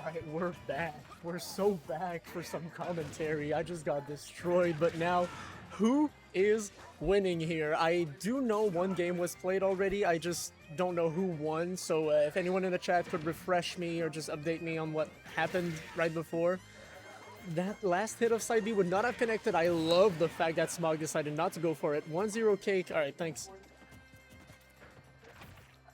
Alright, we're back. We're so back for some commentary. I just got destroyed, but now, who is winning here? I do know one game was played already, I just don't know who won, so if anyone in the chat could refresh me or just update me on what happened right before. That last hit of side B would not have connected. I love the fact that Smokk decided not to go for it. 1-0 cake. Alright, thanks.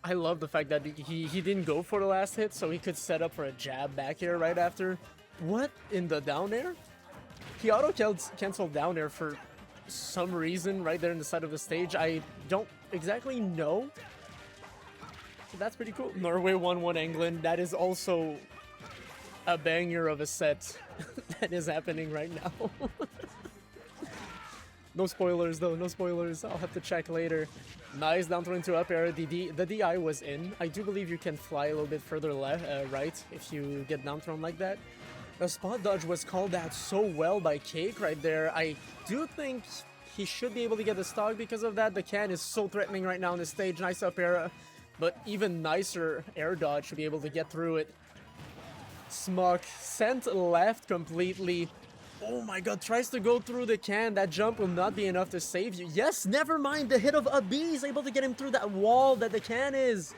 I love the fact that he didn't go for the last hit, so he could set up for a jab back air right after. What in the down air? He auto-canceled down air for some reason right there in the side of the stage. I don't exactly know. But that's pretty cool. Norway 1-1 England. That is also a banger of a set that is happening right now. No spoilers though, no spoilers. I'll have to check later. Nice down throw into up air. The DI was in. I do believe you can fly a little bit further left, right if you get down thrown like that. The spot dodge was called out so well by Cake right there. I do think he should be able to get the stock because of that. The can is so threatening right now on the stage. Nice up air, but even nicer air dodge to be able to get through it. Smokk sent left completely. Oh my god, tries to go through the can. That jump will not be enough to save you. Yes, never mind. The hit of a B is able to get him through that wall that the can is.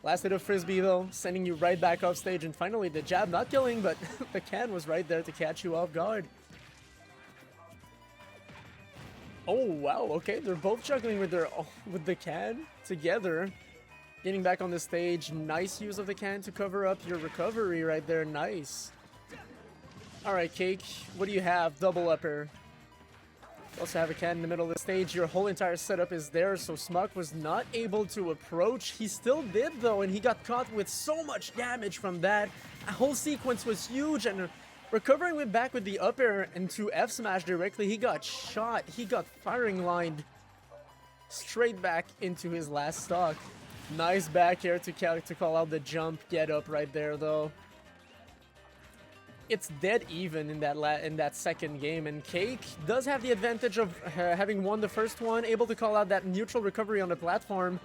Last hit of Frisbee though, sending you right back off stage. And finally the jab not killing, but the can was right there to catch you off guard. Oh wow, okay. They're both juggling with the can together. Getting back on the stage. Nice use of the can to cover up your recovery right there. Nice. Alright, Cake, what do you have? Double upper. Also have a can in the middle of the stage. Your whole entire setup is there, so Smokk was not able to approach. He still did, though, and he got caught with so much damage from that. A whole sequence was huge, and recovering with back with the up air into F smash directly, he got shot. He got firing lined straight back into his last stock. Nice back air to call out the jump get up right there, though. It's dead even in that second game, and Cake does have the advantage of having won the first one, able to call out that neutral recovery on the platform.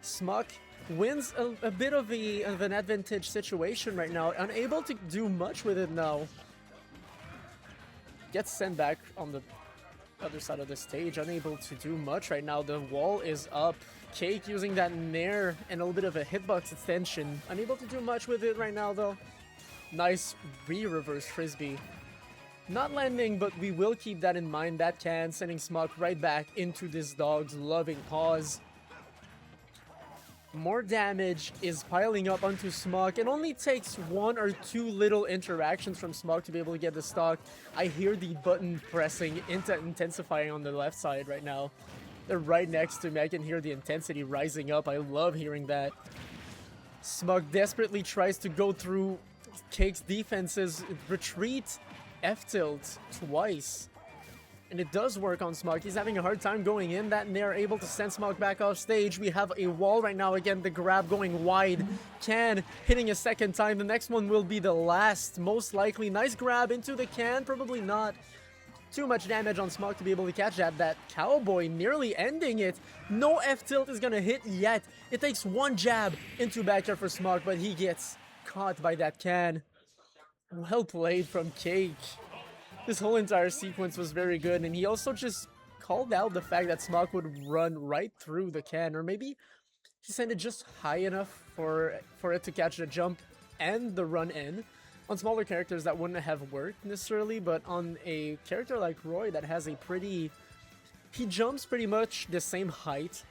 Smokk wins a bit of an advantage situation right now, unable to do much with it now. Gets sent back on the other side of the stage, unable to do much right now. The wall is up. Cake using that nair and a little bit of a hitbox extension, unable to do much with it right now though. Nice re-reverse Frisbee. Not landing, but we will keep that in mind. That can, sending Smokk right back into this dog's loving paws. More damage is piling up onto Smokk. It only takes one or two little interactions from Smokk to be able to get the stock. I hear the button pressing, intensifying on the left side right now. They're right next to me. I can hear the intensity rising up. I love hearing that. Smokk desperately tries to go through Cake's defenses, retreat F-tilt twice. And it does work on Smokk. He's having a hard time going in that, and they're able to send Smokk back off stage. We have a wall right now. Again, the grab going wide. Can hitting a second time. The next one will be the last, most likely. Nice grab into the can. Probably not too much damage on Smokk to be able to catch that. That cowboy nearly ending it. No F-tilt is going to hit yet. It takes one jab into back air for Smokk, but he gets caught by that can. Well played from Cake. This whole entire sequence was very good, and he also just called out the fact that Smokk would run right through the can, or maybe he sent it just high enough for it to catch the jump and the run in. On smaller characters that wouldn't have worked necessarily, but on a character like Roy that has a pretty... he jumps pretty much the same height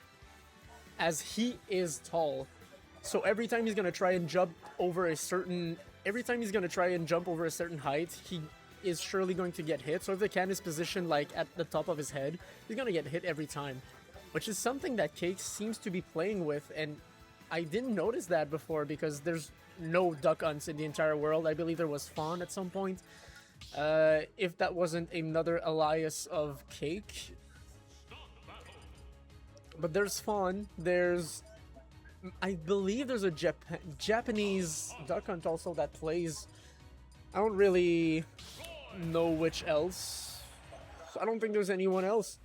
as he is tall. So every time he's going to try and jump over a certain... height, he is surely going to get hit. So if the can is positioned like at the top of his head, he's going to get hit every time. Which is something that Cake seems to be playing with, and I didn't notice that before because there's no duck hunts in the entire world. I believe there was Fawn at some point. If that wasn't another alias of Cake. But there's Fawn, there's... I believe there's a Japanese duck hunt also that plays. I don't really know which else. I don't think there's anyone else.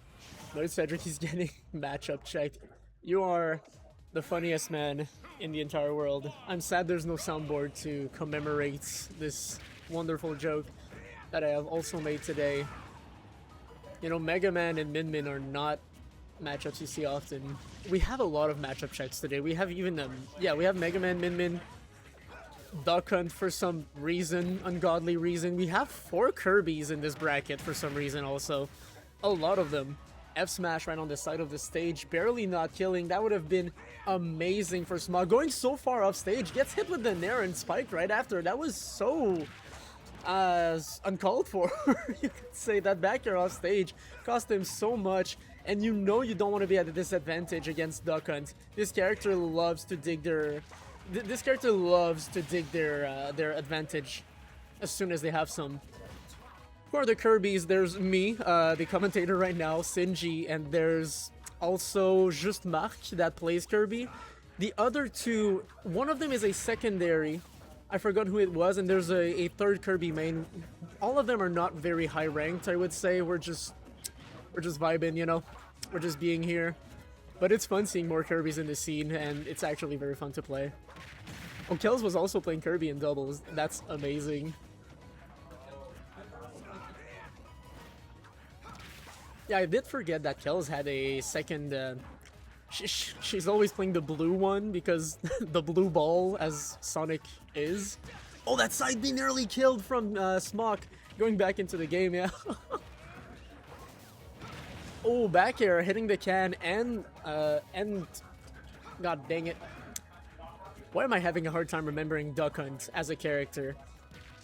But Cedric is getting matchup checked. You are The funniest man in the entire world. I'm sad there's no soundboard to commemorate this wonderful joke that I have also made today. You know, Mega Man and Min Min are not matchups you see often. We have a lot of matchup checks today. We have even yeah, we have Mega Man, Min Min, Duck Hunt for some reason, ungodly reason. We have 4 Kirbys in this bracket for some reason also. A lot of them. F smash right on the side of the stage, barely not killing. That would have been amazing for Smokk. Going so far off stage, gets hit with the Nair and Spike right after. That was so uncalled for. You could say that back air off stage cost him so much, and you know you don't want to be at a disadvantage against Duck Hunt. This character loves to dig their their advantage as soon as they have some. For the Kirbys, there's me, the commentator right now, Sinji, and there's also just Mark that plays Kirby. The other two, one of them is a secondary. I forgot who it was, and there's a third Kirby main. All of them are not very high ranked, I would say. We're just vibing, you know. We're just being here. But it's fun seeing more Kirbys in the scene, and it's actually very fun to play. Oh, Kells was also playing Kirby in doubles. That's amazing. Yeah, I did forget that Kells had a second. She's always playing the blue one because the blue ball, as Sonic is. Oh, that side B nearly killed from Smokk. Going back into the game, yeah. Oh, back air hitting the can and God dang it. Why am I having a hard time remembering Duck Hunt as a character?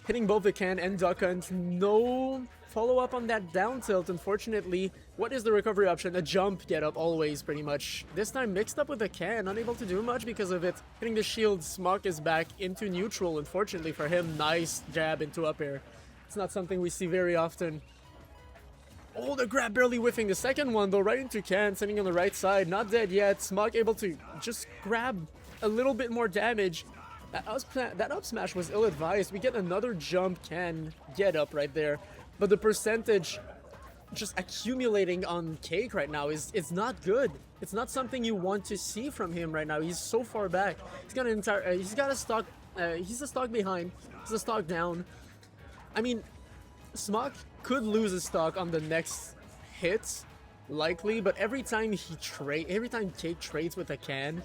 Hitting both the can and Duck Hunt. No follow up on that down tilt, unfortunately. What is the recovery option? A jump get up always, pretty much. This time mixed up with a can, unable to do much because of it. Hitting the shield, Smokk is back into neutral, unfortunately for him. Nice jab into up air. It's not something we see very often. Oh, the grab barely whiffing. The second one, though, right into can, sitting on the right side. Not dead yet. Smokk able to just grab a little bit more damage. That up smash was ill-advised. We get another jump can get up right there. But the percentage just accumulating on Cake right now is not good. It's not something you want to see from him right now. He's so far back. He's got an entire he's got a stock he's a stock behind. He's a stock down. I mean, Smokk could lose a stock on the next hit, likely, but every time Cake trades with a can,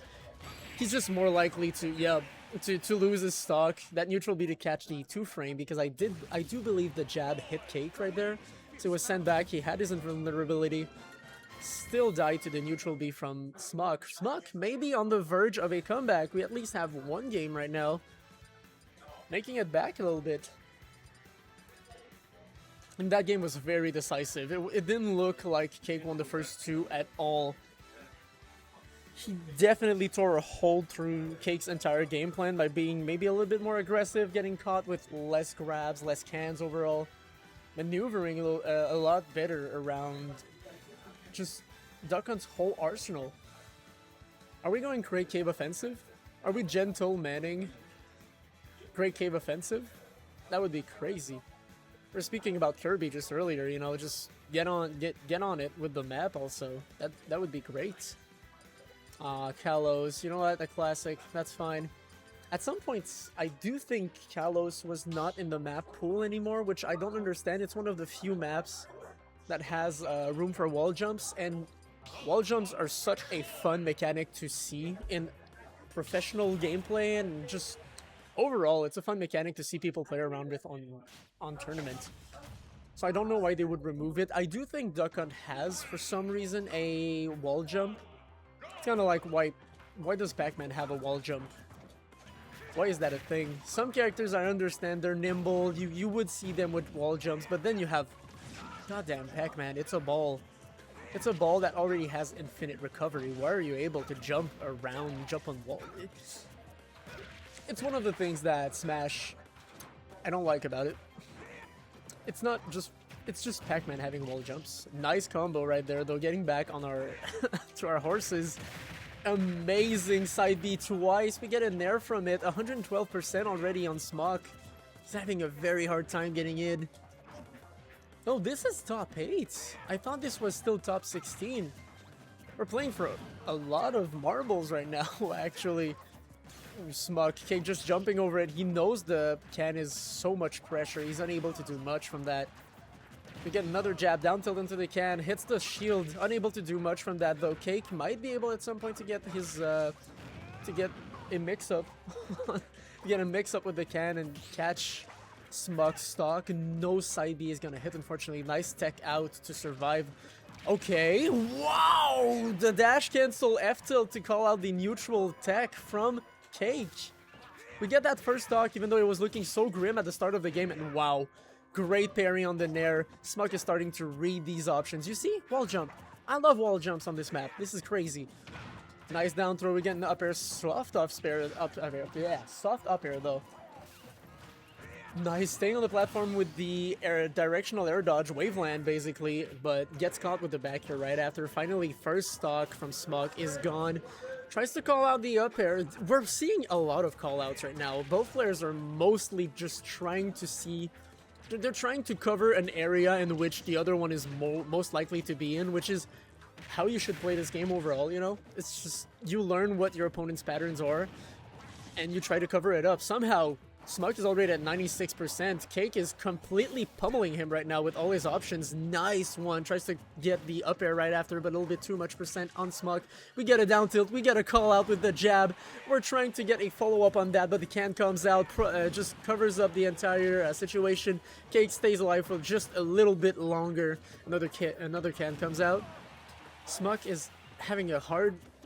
he's just more likely to to lose his stock. That neutral B to catch the 2-frame, because I do believe the jab hit Cake right there. So it was sent back. He had his invulnerability. Still died to the neutral B from Smokk. Smokk may be on the verge of a comeback. We at least have one game right now. Making it back a little bit. And that game was very decisive. It didn't look like Cake won the first 2 at all. He definitely tore a hole through Cake's entire game plan by being maybe a little bit more aggressive, getting caught with less grabs, less cans overall. Maneuvering a lot better around just Duck Hunt's whole arsenal. Are we going Great Cave Offensive? Are we gentle manning Great Cave Offensive? That would be crazy. We're speaking about Kirby just earlier, you know, just get on it with the map also. That would be great. Kalos, you know what, a classic, that's fine. At some points, I do think Kalos was not in the map pool anymore, which I don't understand. It's one of the few maps that has room for wall jumps, and wall jumps are such a fun mechanic to see in professional gameplay, and just overall, it's a fun mechanic to see people play around with on tournament. So I don't know why they would remove it. I do think Duck Hunt has, for some reason, a wall jump. It's kind of like, why does Pac-Man have a wall jump? Why is that a thing? Some characters, I understand, they're nimble, you would see them with wall jumps, but then you have, goddamn Pac-Man, it's a ball. It's a ball that already has infinite recovery. Why are you able to jump around, jump on wall? It's one of the things that Smash, I don't like about it. It's just Pac-Man having wall jumps. Nice combo right there, though, getting back on our, to our horses. Amazing side B twice. We get a nair from it. 112% already on Smokk. He's having a very hard time getting in. Oh, this is top 8. I thought this was still top 16. We're playing for a lot of marbles right now, actually. Smokk, Cake just jumping over it. He knows the can is so much pressure. He's unable to do much from that. We get another jab, down tilt into the can, hits the shield. Unable to do much from that, though. Cake might be able at some point to get his, to get a mix-up. Get a mix-up with the can and catch Smokk's stock. No side B is gonna hit, unfortunately. Nice tech out to survive. Okay, wow! The dash cancel F-tilt to call out the neutral tech from Cake. We get that first stock, even though it was looking so grim at the start of the game, and wow. Great parry on the Nair. Smokk is starting to read these options. You see? Wall jump. I love wall jumps on this map. This is crazy. Nice down throw. We get an up air. Soft up air. Yeah, soft up air though. Nice, staying on the platform with the directional air dodge, waveland basically, but gets caught with the back air right after. Finally, first stock from Smokk is gone. Tries to call out the up air. We're seeing a lot of call outs right now. Both players are mostly just trying to see... They're trying to cover an area in which the other one is most likely to be in, which is how you should play this game overall, you know? It's just, you learn what your opponent's patterns are, and you try to cover it up. Somehow, Smokk is already at 96%. Cake is completely pummeling him right now with all his options. Nice one. Tries to get the up air right after, but a little bit too much percent on Smokk. We get a down tilt. We get a call out with the jab. We're trying to get a follow-up on that, but the can comes out, just covers up the entire situation. Cake stays alive for just a little bit longer. Another can comes out. Smokk is having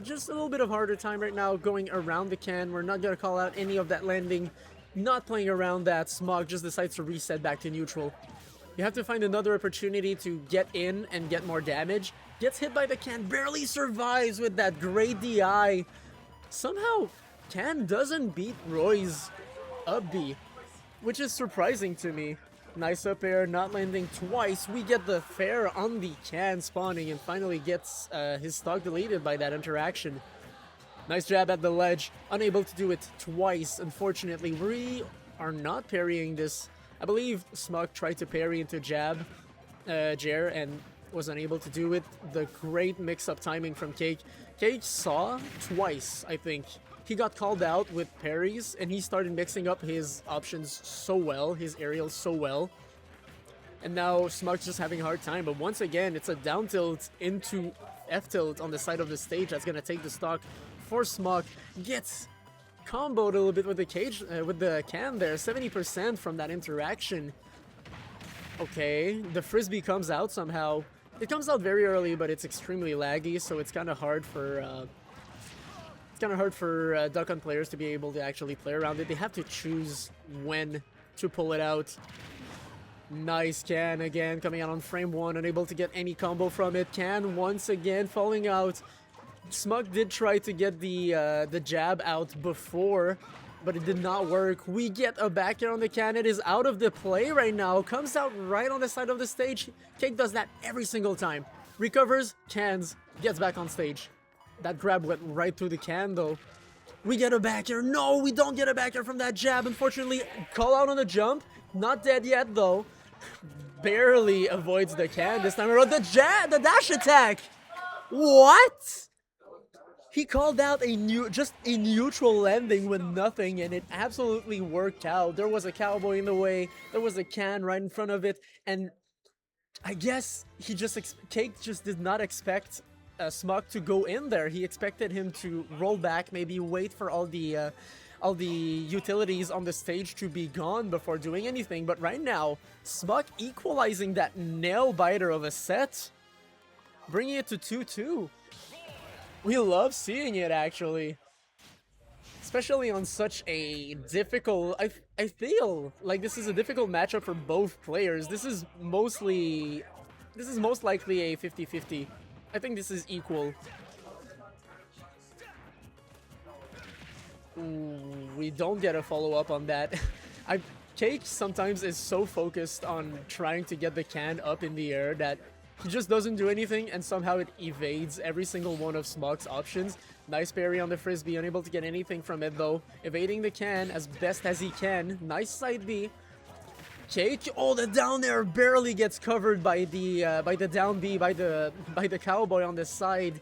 just a little bit of harder time right now going around the can. We're not going to call out any of that landing. Not playing around that. Smokk just decides to reset back to neutral. You have to find another opportunity to get in and get more damage. Gets hit by the can, barely survives with that great DI. Somehow, can doesn't beat Roy's up B, which is surprising to me. Nice up air, not landing twice. We get the fair on the can spawning and finally gets his stock deleted by that interaction. Nice jab at the ledge, unable to do it twice, unfortunately. We are not parrying this. I believe Smokk tried to parry into jab, Jer, and was unable to do it. The great mix-up timing from Cake. Cake saw twice, I think. He got called out with parries, and he started mixing up his options so well, his aerials so well. And now Smokk's just having a hard time, but once again, it's a down tilt into F-tilt on the side of the stage that's going to take the stock for Smokk. Gets comboed a little bit with the with the can there, 70% from that interaction. Okay, the frisbee comes out somehow. It comes out very early, but it's extremely laggy, so it's kind of hard for Duck Hunt players to be able to actually play around it. They have to choose when to pull it out. Nice can again, coming out on frame 1, unable to get any combo from it. Can once again falling out. Smokk did try to get the jab out before, but it did not work. We get a back air on the can. It is out of the play right now. Comes out right on the side of the stage. Cake does that every single time. Recovers, cans, gets back on stage. That grab went right through the can though. We get a back air. No, we don't get a back air from that jab. Unfortunately, call out on the jump. Not dead yet though. Barely avoids the can this time around. The dash attack. What? He called out just a neutral landing with nothing, and it absolutely worked out. There was a cowboy in the way, there was a can right in front of it, and I guess Cake just did not expect Smokk to go in there. He expected him to roll back, maybe wait for all the utilities on the stage to be gone before doing anything. But right now, Smokk equalizing that nail biter of a set, bringing it to 2-2. We love seeing it, actually. Especially on such a difficult... I feel like this is a difficult matchup for both players. This is most likely a 50-50. I think this is equal. Ooh, we don't get a follow-up on that. Cake sometimes is so focused on trying to get the can up in the air that he just doesn't do anything, and somehow it evades every single one of Smokk's options. Nice parry on the frisbee, unable to get anything from it though. Evading the can as best as he can. Nice side B. Cake, oh, the down air barely gets covered by the down B by the cowboy on the side.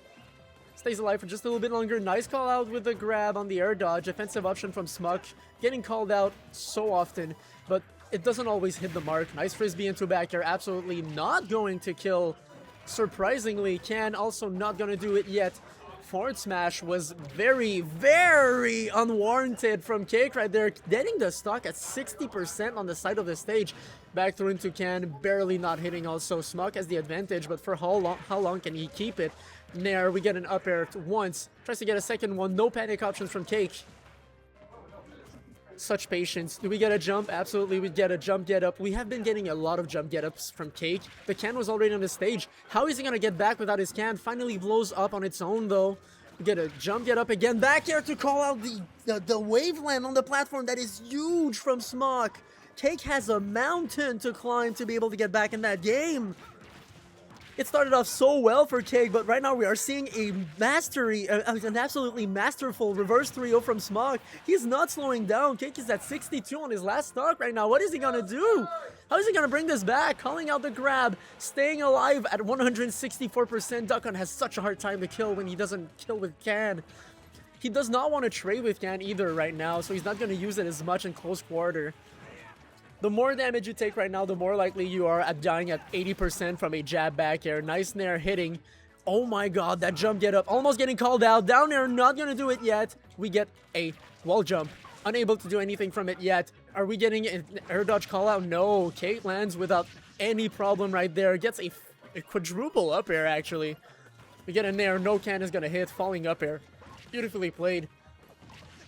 Stays alive for just a little bit longer. Nice call out with the grab on the air dodge. Defensive option from Smokk. Getting called out so often, but it doesn't always hit the mark. Nice frisbee into back air. Absolutely not going to kill. Surprisingly, Can also not going to do it yet. Forward smash was very, very unwarranted from Cake right there. Getting the stock at 60% on the side of the stage. Back through into Can, barely not hitting also. Smokk has the advantage, but for how long can he keep it? Nair, we get an up air once. Tries to get a second one. No panic options from Cake. Such patience. Do we get a jump? Absolutely, we get a jump get up. We have been getting a lot of jump get ups from Cake. The Can was already on the stage. How is he going to get back without his Can? Finally blows up on its own though. We get a jump get up again. Back here to call out the waveland on the platform. That is huge from Smokk. Cake has a mountain to climb to be able to get back in that game. It started off so well for Cake, but right now we are seeing a mastery, an absolutely masterful reverse 3-0 from Smokk. He's not slowing down. Cake is at 62 on his last stock right now. What is he gonna do? How is he gonna bring this back? Calling out the grab, staying alive at 164%. Duckon has such a hard time to kill when he doesn't kill with Can. He does not want to trade with Can either right now, so he's not gonna use it as much in close quarter. The more damage you take right now, the more likely you are at dying at 80% from a jab back air. Nice Nair hitting. Oh my god, that jump get up. Almost getting called out. Down air, not gonna do it yet. We get a wall jump. Unable to do anything from it yet. Are we getting an air dodge call out? No. Kate lands without any problem right there. Gets a quadruple up air, actually. We get a Nair. No Can is gonna hit. Falling up air. Beautifully played.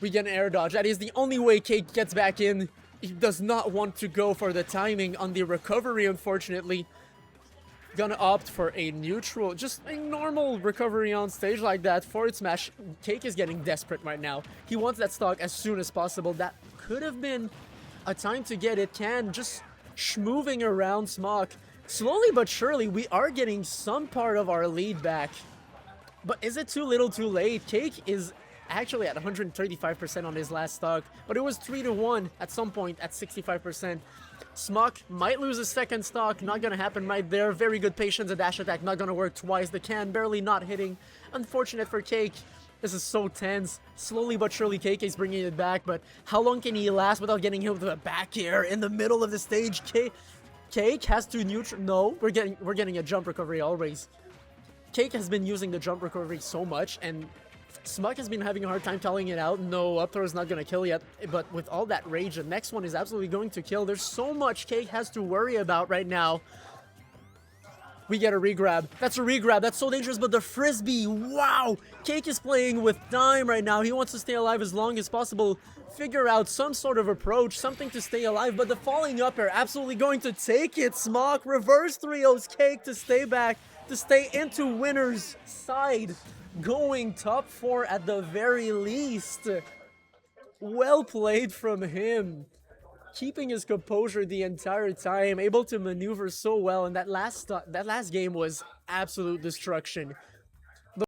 We get an air dodge. That is the only way Kate gets back in. He does not want to go for the timing on the recovery, unfortunately. Gonna opt for a neutral, just a normal recovery on stage like that. Forward smash. Cake is getting desperate right now. He wants that stock as soon as possible. That could have been a time to get it. Can just schmoving around Smokk. Slowly but surely, we are getting some part of our lead back. But is it too little too late? Cake is actually at 135% on his last stock, but it was 3-1 at some point at 65%. Smokk might lose his second stock, not gonna happen right there. Very good patience, a dash attack not gonna work twice. The Can barely not hitting. Unfortunate for Cake. This is so tense. Slowly but surely Cake is bringing it back, but how long can he last without getting hit with a back air in the middle of the stage? Cake has to neutral. No, we're getting a jump recovery always. Cake has been using the jump recovery so much, and Smokk has been having a hard time telling it out. No, up throw is not going to kill yet, but with all that rage, the next one is absolutely going to kill. There's so much Cake has to worry about right now. We get a regrab. That's a regrab. That's so dangerous, but the frisbee, wow! Cake is playing with time right now. He wants to stay alive as long as possible. Figure out some sort of approach, something to stay alive, but the falling up air absolutely going to take it. Smokk reverse 3-0's Cake to stay back, to stay into winner's side. Going top 4 at the very least. Well played from him. Keeping his composure the entire time, able to maneuver so well, and that last game was absolute destruction.